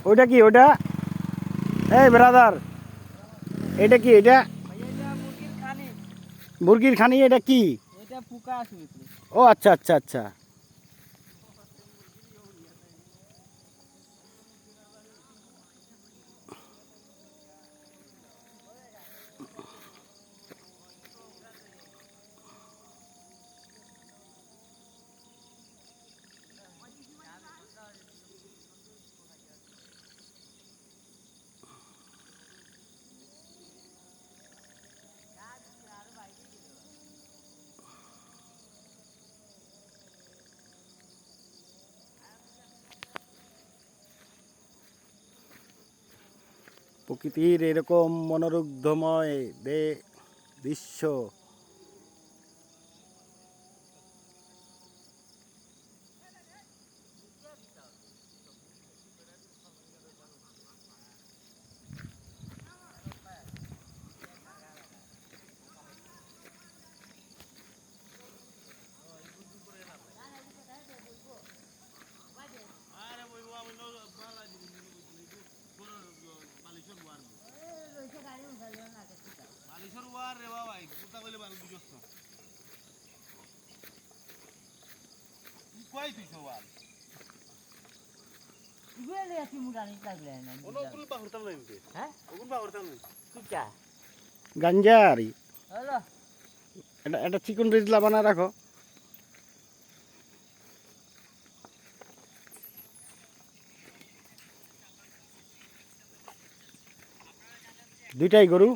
ওইটা কি ওটা? এই ব্রাদার, এটা কি? এটা মুরগির খানি। এটা কি? ও আচ্ছা আচ্ছা আচ্ছা। প্রকৃতির এরকম মনোরুগ্ধময় দৃশ্য গাঞ্জারি। এটা চিকন রিজলা বানা রাখো। দুইটাই গরু।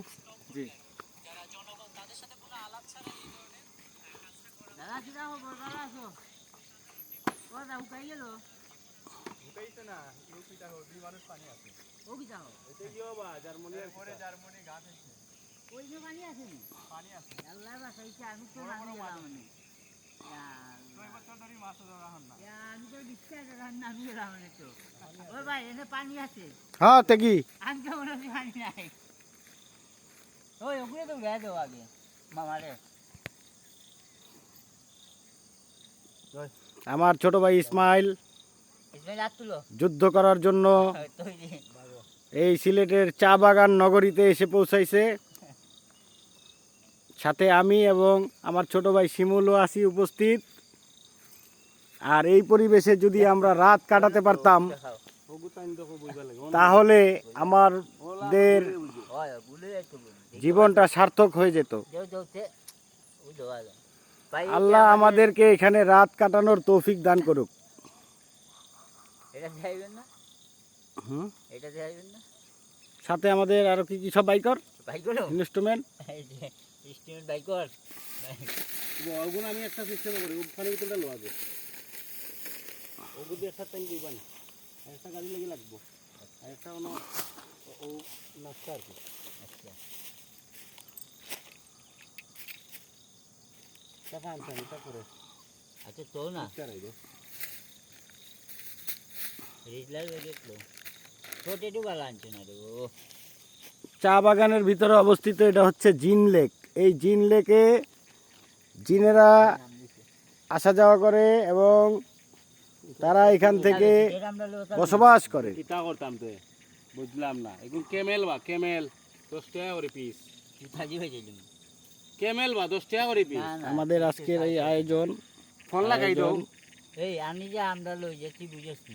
হ্যাঁ কি আমার ছোট ভাই ইসমাইল যুদ্ধ করার জন্য এই সিলেটের চা বাগান নগরীতে এসে পৌঁছাইছে। সাথে আমি এবং আমার ছোট ভাই শিমুলও আছি উপস্থিত। আর এই পরিবেশে যদি আমরা রাত কাটাতে পারতাম তাহলে আমাদের জীবনটা সার্থক হয়ে যেত। আল্লাহ আমাদেরকে এখানে রাত কাটানোর তৌফিক দান করুক। সাথে আমাদের আরো কি কি সব বাইকর ইনস্ট্রুমেন্ট বাইকর। আমি একটা সিস্টেম করি ওখানে ভিতরটা লোয়াবে ওগুলো একটা টাইম দিবা না, একটা গাড়ি লেগে লাগবো আর একটা অন্য ও নাস্তা আর কি। আচ্ছা টাকা আনতে আমি তা করে। আচ্ছা তো না চা বাগানের ভিতরে অবস্থিত এটা হচ্ছে জিন লেক। এই জিন লেকে জিনেরা আসা যাওয়া করে এবং তারা এখান থেকে বসবাস করে। বুঝলাম না এখন ক্যামেল বা ক্যামেল 10 টাকা করে পিস। ক্যামেল বা 10 টাকা করে পিস। আমাদের আজকের এই আয়োজন ফোন লাগাই দাও। এই আমি যে আমরা লই যাচ্ছি বুঝেছি।